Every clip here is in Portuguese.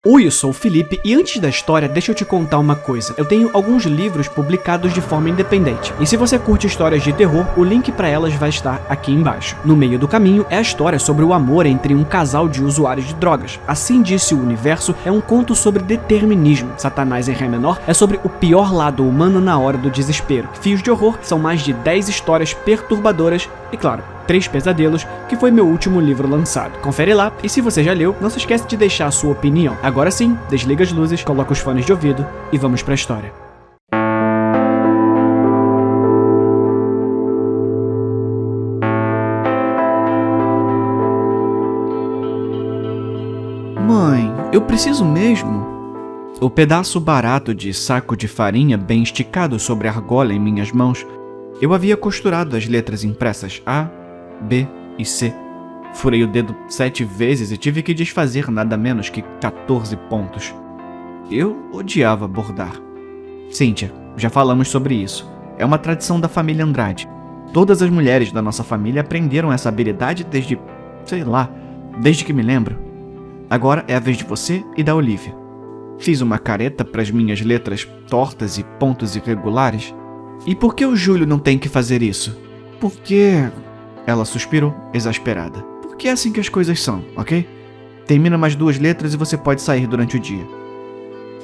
Oi, eu sou o Felipe e antes da história, deixa eu te contar uma coisa. Eu tenho alguns livros publicados de forma independente. E se você curte histórias de terror, o link para elas vai estar aqui embaixo. No meio do caminho é a história sobre o amor entre um casal de usuários de drogas. Assim Disse o Universo é um conto sobre determinismo. Satanás em Ré menor é sobre o pior lado humano na hora do desespero. Fios de Horror são mais de 10 histórias perturbadoras e, claro, 3 Pesadelos, que foi meu último livro lançado. Confere lá, e se você já leu, não se esquece de deixar a sua opinião. Agora sim, desliga as luzes, coloca os fones de ouvido e vamos pra história. Mãe, eu preciso mesmo? O pedaço barato de saco de farinha bem esticado sobre a argola em minhas mãos, eu havia costurado as letras impressas A, B e C. Furei o dedo 7 vezes e tive que desfazer nada menos que 14 pontos. Eu odiava bordar. Cíntia, já falamos sobre isso. É uma tradição da família Andrade. Todas as mulheres da nossa família aprenderam essa habilidade desde que me lembro. Agora é a vez de você e da Olivia. Fiz uma careta para as minhas letras tortas e pontos irregulares. E por que o Júlio não tem que fazer isso? Porque... Ela suspirou, exasperada. Porque é assim que as coisas são, ok? Termina mais 2 letras e você pode sair durante o dia.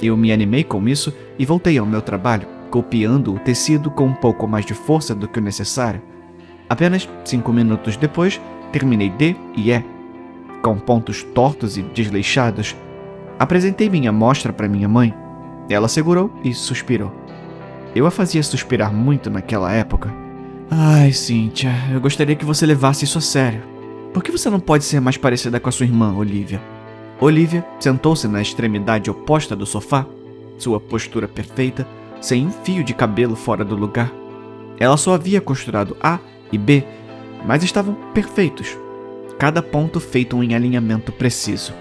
Eu me animei com isso e voltei ao meu trabalho, copiando o tecido com um pouco mais de força do que o necessário. Apenas 5 minutos depois, terminei D e E, com pontos tortos e desleixados. Apresentei minha amostra para minha mãe. Ela segurou e suspirou. Eu a fazia suspirar muito naquela época. Ai, Cíntia, eu gostaria que você levasse isso a sério. Por que você não pode ser mais parecida com a sua irmã, Olivia? Olivia sentou-se na extremidade oposta do sofá, sua postura perfeita, sem um fio de cabelo fora do lugar. Ela só havia costurado A e B, mas estavam perfeitos, cada ponto feito em alinhamento preciso.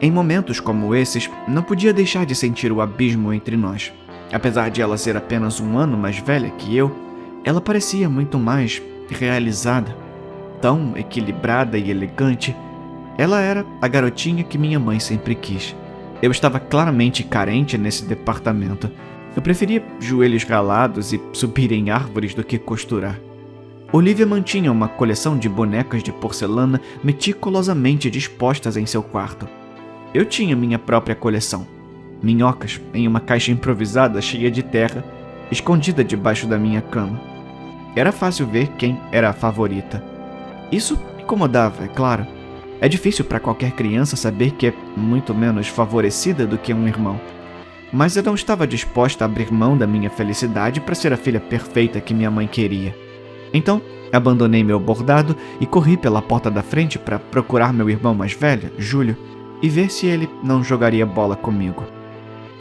Em momentos como esses, não podia deixar de sentir o abismo entre nós. Apesar de ela ser apenas 1 ano mais velha que eu, ela parecia muito mais realizada, tão equilibrada e elegante. Ela era a garotinha que minha mãe sempre quis. Eu estava claramente carente nesse departamento. Eu preferia joelhos ralados e subir em árvores do que costurar. Olivia mantinha uma coleção de bonecas de porcelana meticulosamente dispostas em seu quarto. Eu tinha minha própria coleção. Minhocas em uma caixa improvisada cheia de terra, escondida debaixo da minha cama. Era fácil ver quem era a favorita. Isso me incomodava, é claro. É difícil para qualquer criança saber que é muito menos favorecida do que um irmão. Mas eu não estava disposta a abrir mão da minha felicidade para ser a filha perfeita que minha mãe queria. Então, abandonei meu bordado e corri pela porta da frente para procurar meu irmão mais velho, Júlio, e ver se ele não jogaria bola comigo.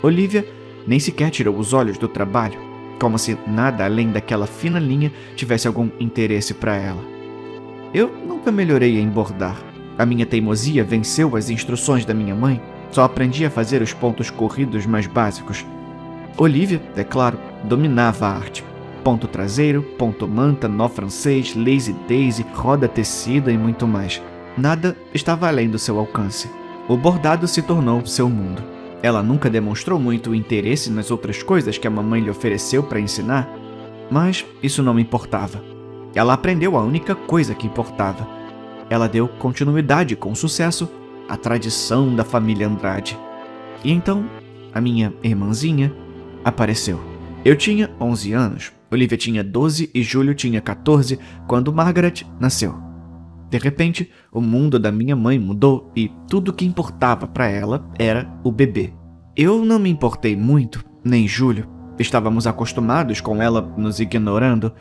Olivia nem sequer tirou os olhos do trabalho, como se nada além daquela fina linha tivesse algum interesse para ela. Eu nunca melhorei em bordar. A minha teimosia venceu as instruções da minha mãe. Só aprendi a fazer os pontos corridos mais básicos. Olivia, é claro, dominava a arte. Ponto traseiro, ponto manta, nó francês, lazy daisy, roda tecida e muito mais. Nada estava além do seu alcance. O bordado se tornou seu mundo. Ela nunca demonstrou muito interesse nas outras coisas que a mamãe lhe ofereceu para ensinar, mas isso não me importava. Ela aprendeu a única coisa que importava. Ela deu continuidade com sucesso à tradição da família Andrade. E então, a minha irmãzinha apareceu. Eu tinha 11 anos, Olivia tinha 12 e Júlio tinha 14 quando Margaret nasceu. De repente, o mundo da minha mãe mudou e tudo o que importava para ela era o bebê. Eu não me importei muito, nem Júlio. Estávamos acostumados com ela nos ignorando.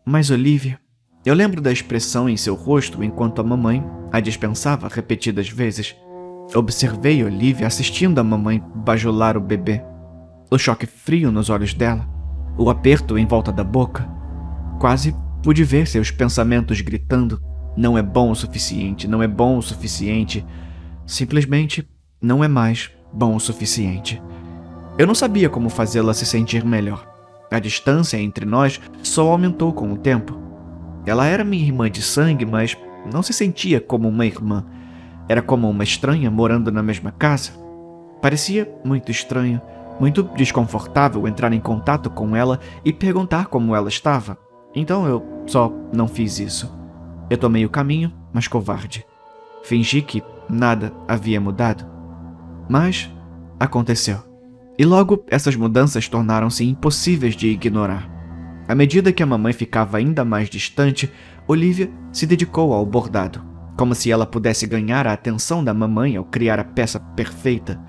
Mas Olivia... Eu lembro da expressão em seu rosto enquanto a mamãe a dispensava repetidas vezes. Observei Olivia assistindo a mamãe bajular o bebê. O choque frio nos olhos dela, o aperto em volta da boca. Quase pude ver seus pensamentos gritando: não é bom o suficiente, não é bom o suficiente. Simplesmente não é mais bom o suficiente. Eu não sabia como fazê-la se sentir melhor. A distância entre nós só aumentou com o tempo. Ela era minha irmã de sangue, mas não se sentia como uma irmã. Era como uma estranha morando na mesma casa. Parecia muito estranho, muito desconfortável entrar em contato com ela e perguntar como ela estava. Então eu só não fiz isso. Eu tomei o caminho, mas covarde. Fingi que nada havia mudado. Mas aconteceu. E logo essas mudanças tornaram-se impossíveis de ignorar. À medida que a mamãe ficava ainda mais distante, Olivia se dedicou ao bordado, como se ela pudesse ganhar a atenção da mamãe ao criar a peça perfeita.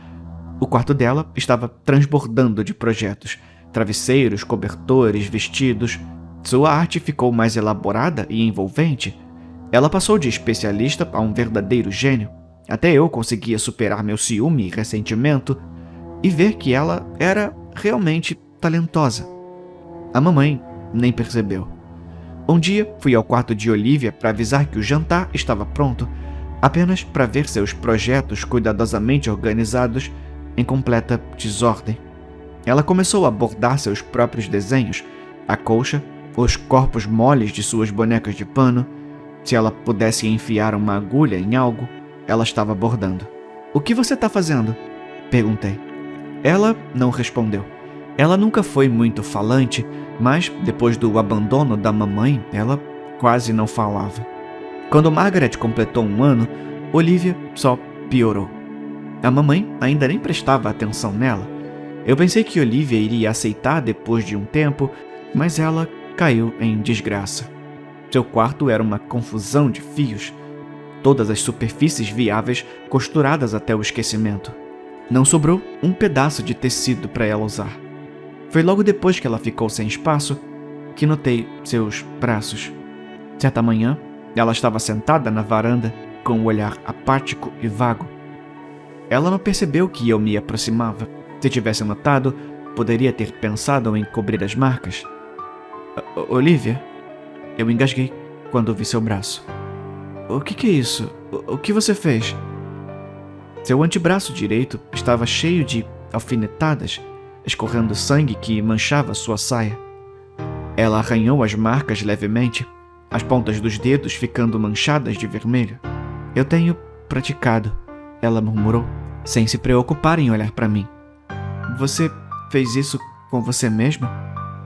O quarto dela estava transbordando de projetos, travesseiros, cobertores, vestidos. Sua arte ficou mais elaborada e envolvente. Ela passou de especialista a um verdadeiro gênio. Até eu conseguia superar meu ciúme e ressentimento e ver que ela era realmente talentosa. A mamãe nem percebeu. Um dia fui ao quarto de Olivia para avisar que o jantar estava pronto, apenas para ver seus projetos cuidadosamente organizados em completa desordem. Ela começou a bordar seus próprios desenhos, a colcha, os corpos moles de suas bonecas de pano. Se ela pudesse enfiar uma agulha em algo, ela estava bordando. "O que você está fazendo?" perguntei. Ela não respondeu. Ela nunca foi muito falante, mas depois do abandono da mamãe, ela quase não falava. Quando Margaret completou 1 ano, Olivia só piorou. A mamãe ainda nem prestava atenção nela. Eu pensei que Olivia iria aceitar depois de um tempo, mas ela caiu em desgraça. Seu quarto era uma confusão de fios, todas as superfícies viáveis costuradas até o esquecimento. Não sobrou um pedaço de tecido para ela usar. Foi logo depois que ela ficou sem espaço que notei seus braços. Certa manhã, ela estava sentada na varanda com um olhar apático e vago. Ela não percebeu que eu me aproximava. Se tivesse notado, poderia ter pensado em cobrir as marcas. "Olivia?" Eu engasguei quando vi seu braço. "O que é isso? O que você fez?" Seu antebraço direito estava cheio de alfinetadas, escorrendo sangue que manchava sua saia. Ela arranhou as marcas levemente, as pontas dos dedos ficando manchadas de vermelho. "Eu tenho praticado", ela murmurou, sem se preocupar em olhar para mim. "Você fez isso com você mesma?"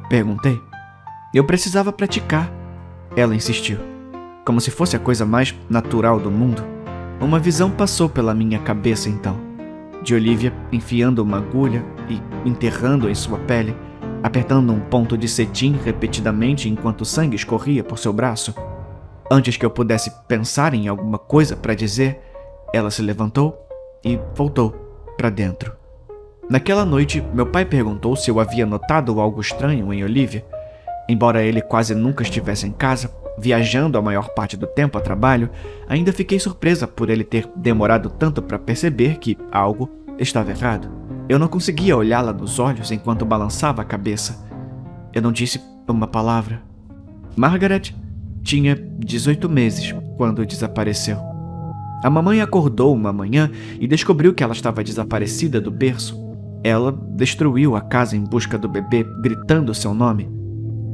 perguntei. "Eu precisava praticar", ela insistiu, como se fosse a coisa mais natural do mundo. Uma visão passou pela minha cabeça então, de Olivia enfiando uma agulha e enterrando em sua pele, apertando um ponto de cetim repetidamente enquanto o sangue escorria por seu braço. Antes que eu pudesse pensar em alguma coisa para dizer, ela se levantou e voltou para dentro. Naquela noite, meu pai perguntou se eu havia notado algo estranho em Olivia. Embora ele quase nunca estivesse em casa, viajando a maior parte do tempo a trabalho, ainda fiquei surpresa por ele ter demorado tanto para perceber que algo estava errado. Eu não conseguia olhá-la nos olhos enquanto balançava a cabeça. Eu não disse uma palavra. Margaret tinha 18 meses quando desapareceu. A mamãe acordou uma manhã e descobriu que ela estava desaparecida do berço. Ela destruiu a casa em busca do bebê, gritando seu nome.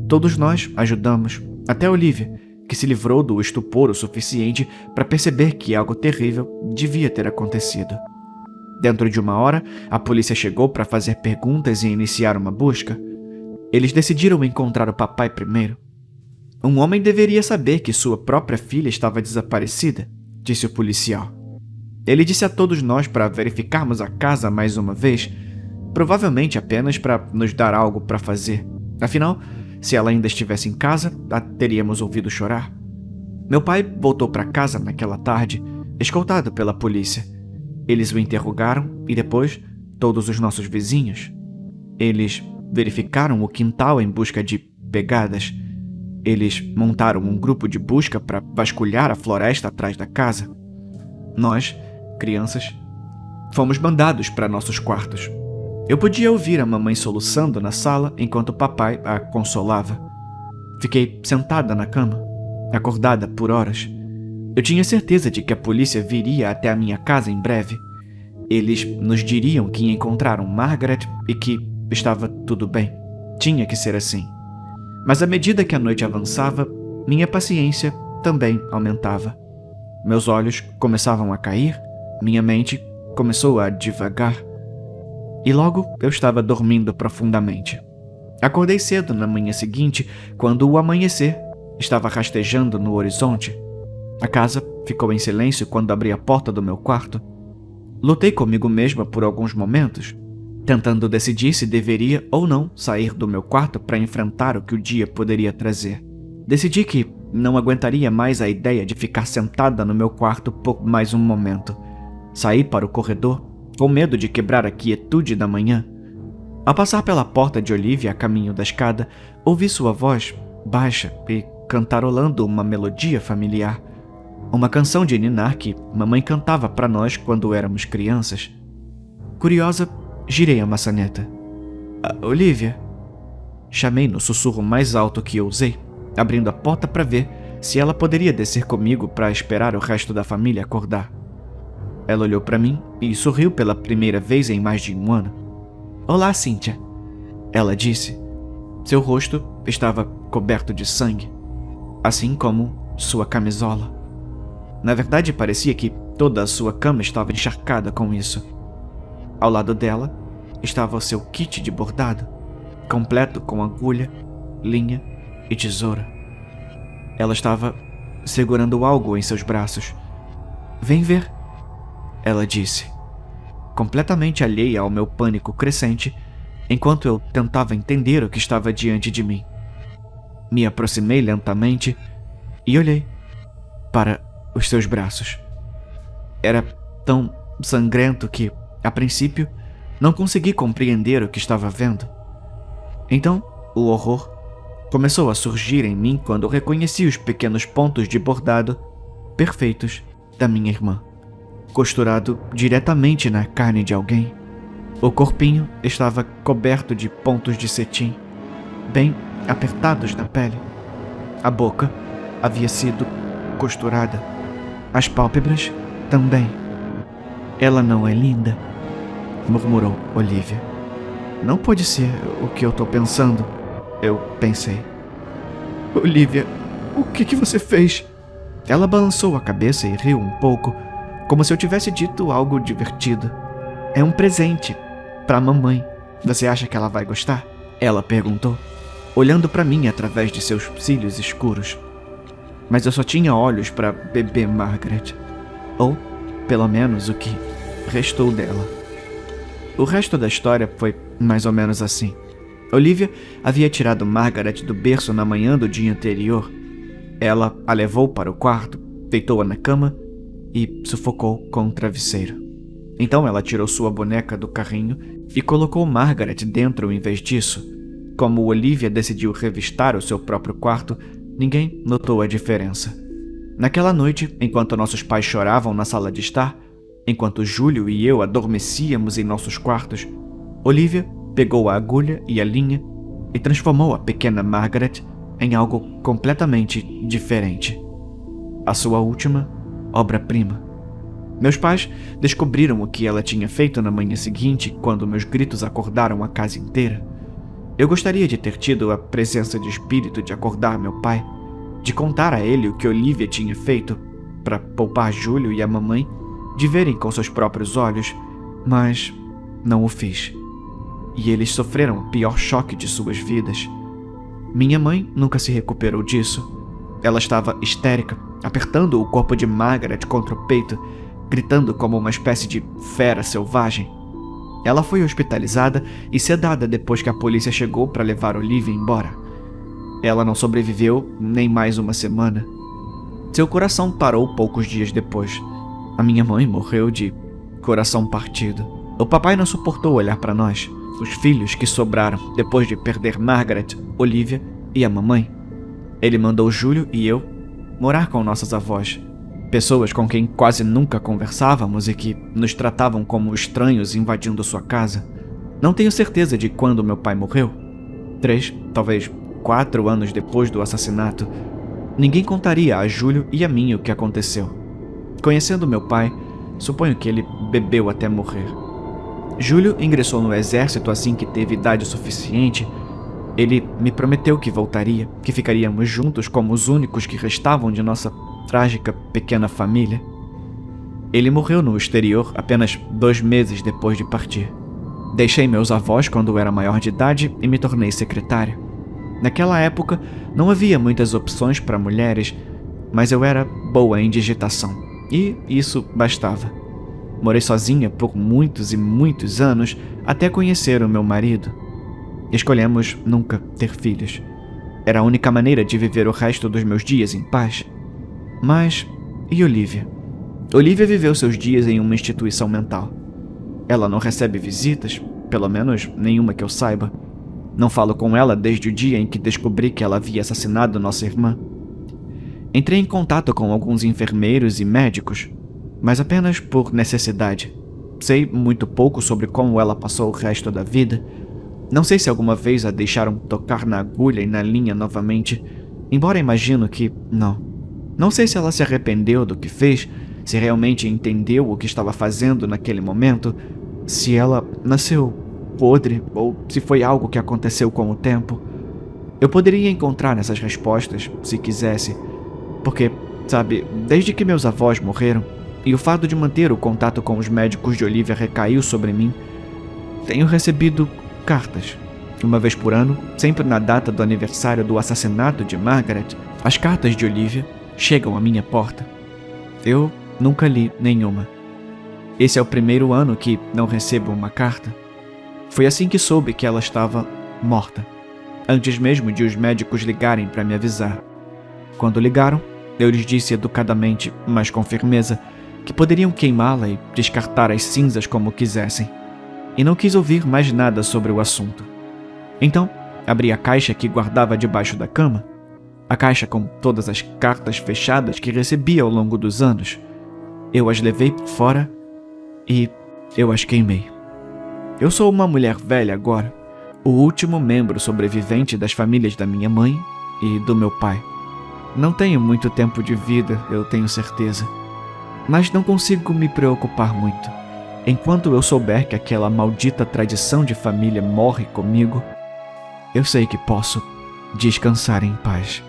Todos nós ajudamos, até Olivia, que se livrou do estupor o suficiente para perceber que algo terrível devia ter acontecido. Dentro de 1 hora, a polícia chegou para fazer perguntas e iniciar uma busca. Eles decidiram encontrar o papai primeiro. "Um homem deveria saber que sua própria filha estava desaparecida", disse o policial. Ele disse a todos nós para verificarmos a casa mais uma vez, provavelmente apenas para nos dar algo para fazer. Afinal, se ela ainda estivesse em casa, a teríamos ouvido chorar. Meu pai voltou para casa naquela tarde, escoltado pela polícia. Eles o interrogaram e depois todos os nossos vizinhos. Eles verificaram o quintal em busca de pegadas. Eles montaram um grupo de busca para vasculhar a floresta atrás da casa. Nós, crianças, fomos mandados para nossos quartos. Eu podia ouvir a mamãe soluçando na sala enquanto o papai a consolava. Fiquei sentada na cama, acordada por horas. Eu tinha certeza de que a polícia viria até a minha casa em breve. Eles nos diriam que encontraram Margaret e que estava tudo bem. Tinha que ser assim. Mas à medida que a noite avançava, minha paciência também aumentava. Meus olhos começavam a cair, minha mente começou a divagar. E logo eu estava dormindo profundamente. Acordei cedo na manhã seguinte, quando o amanhecer estava rastejando no horizonte. A casa ficou em silêncio quando abri a porta do meu quarto. Lutei comigo mesma por alguns momentos, tentando decidir se deveria ou não sair do meu quarto para enfrentar o que o dia poderia trazer. Decidi que não aguentaria mais a ideia de ficar sentada no meu quarto por mais um momento. Saí para o corredor, com medo de quebrar a quietude da manhã. Ao passar pela porta de Olivia a caminho da escada, ouvi sua voz, baixa e cantarolando uma melodia familiar. Uma canção de ninar que mamãe cantava para nós quando éramos crianças. Curiosa, girei a maçaneta. Olivia? Chamei no sussurro mais alto que ousei, abrindo a porta para ver se ela poderia descer comigo para esperar o resto da família acordar. Ela olhou para mim e sorriu pela primeira vez em mais de um ano. Olá, Cynthia, ela disse. Seu rosto estava coberto de sangue, assim como sua camisola. Na verdade, parecia que toda a sua cama estava encharcada com isso. Ao lado dela estava o seu kit de bordado, completo com agulha, linha e tesoura. Ela estava segurando algo em seus braços. Vem ver, ela disse, completamente alheia ao meu pânico crescente, enquanto eu tentava entender o que estava diante de mim. Me aproximei lentamente e olhei para os seus braços. Era tão sangrento que, a princípio, não consegui compreender o que estava vendo. Então, o horror começou a surgir em mim quando reconheci os pequenos pontos de bordado perfeitos da minha irmã, costurado diretamente na carne de alguém. O corpinho estava coberto de pontos de cetim, bem apertados na pele. A boca havia sido costurada. As pálpebras também. Ela não é linda? Murmurou Olivia. Não pode ser o que eu estou pensando, eu pensei. Olivia, o que você fez? Ela balançou a cabeça e riu um pouco, como se eu tivesse dito algo divertido. É um presente para a mamãe. Você acha que ela vai gostar? Ela perguntou, olhando para mim através de seus cílios escuros. Mas eu só tinha olhos para bebê Margaret. Ou, pelo menos, o que restou dela. O resto da história foi mais ou menos assim. Olivia havia tirado Margaret do berço na manhã do dia anterior. Ela a levou para o quarto, deitou-a na cama e sufocou com um travesseiro. Então ela tirou sua boneca do carrinho e colocou Margaret dentro em vez disso. Como Olivia decidiu revistar o seu próprio quarto, ninguém notou a diferença. Naquela noite, enquanto nossos pais choravam na sala de estar, enquanto Júlio e eu adormecíamos em nossos quartos, Olivia pegou a agulha e a linha e transformou a pequena Margaret em algo completamente diferente. A sua última obra-prima. Meus pais descobriram o que ela tinha feito na manhã seguinte, quando meus gritos acordaram a casa inteira. Eu gostaria de ter tido a presença de espírito de acordar meu pai, de contar a ele o que Olivia tinha feito, para poupar Júlio e a mamãe de verem com seus próprios olhos, mas não o fiz. E eles sofreram o pior choque de suas vidas. Minha mãe nunca se recuperou disso. Ela estava histérica, apertando o corpo de Margaret contra o peito, gritando como uma espécie de fera selvagem. Ela foi hospitalizada e sedada depois que a polícia chegou para levar Olivia embora. Ela não sobreviveu nem mais uma semana. Seu coração parou poucos dias depois. A minha mãe morreu de coração partido. O papai não suportou olhar para nós, os filhos que sobraram depois de perder Margaret, Olivia e a mamãe. Ele mandou Júlio e eu morar com nossas avós, pessoas com quem quase nunca conversávamos e que nos tratavam como estranhos invadindo sua casa. Não tenho certeza de quando meu pai morreu. 3, talvez 4 anos depois do assassinato. Ninguém contaria a Júlio e a mim o que aconteceu. Conhecendo meu pai, suponho que ele bebeu até morrer. Júlio ingressou no exército assim que teve idade suficiente. Ele me prometeu que voltaria, que ficaríamos juntos como os únicos que restavam de nossa trágica pequena família. Ele morreu no exterior apenas 2 meses depois de partir. Deixei meus avós quando era maior de idade e me tornei secretária. Naquela época, não havia muitas opções para mulheres, mas eu era boa em digitação, e isso bastava. Morei sozinha por muitos e muitos anos até conhecer o meu marido. Escolhemos nunca ter filhos. Era a única maneira de viver o resto dos meus dias em paz. Mas, e Olivia? Olivia viveu seus dias em uma instituição mental. Ela não recebe visitas, pelo menos nenhuma que eu saiba. Não falo com ela desde o dia em que descobri que ela havia assassinado nossa irmã. Entrei em contato com alguns enfermeiros e médicos, mas apenas por necessidade. Sei muito pouco sobre como ela passou o resto da vida. Não sei se alguma vez a deixaram tocar na agulha e na linha novamente, embora imagino que não. Não sei se ela se arrependeu do que fez, se realmente entendeu o que estava fazendo naquele momento, se ela nasceu podre ou se foi algo que aconteceu com o tempo. Eu poderia encontrar essas respostas se quisesse, porque, sabe, desde que meus avós morreram e o fato de manter o contato com os médicos de Olivia recaiu sobre mim, tenho recebido cartas. Uma vez por ano, sempre na data do aniversário do assassinato de Margaret, as cartas de Olivia chegam à minha porta. Eu nunca li nenhuma. Esse é o primeiro ano que não recebo uma carta. Foi assim que soube que ela estava morta, antes mesmo de os médicos ligarem para me avisar. Quando ligaram, eu lhes disse educadamente, mas com firmeza, que poderiam queimá-la e descartar as cinzas como quisessem, e não quis ouvir mais nada sobre o assunto. Então, abri a caixa que guardava debaixo da cama, a caixa com todas as cartas fechadas que recebi ao longo dos anos. Eu as levei fora e eu as queimei. Eu sou uma mulher velha agora, o último membro sobrevivente das famílias da minha mãe e do meu pai. Não tenho muito tempo de vida, eu tenho certeza, mas não consigo me preocupar muito. Enquanto eu souber que aquela maldita tradição de família morre comigo, eu sei que posso descansar em paz.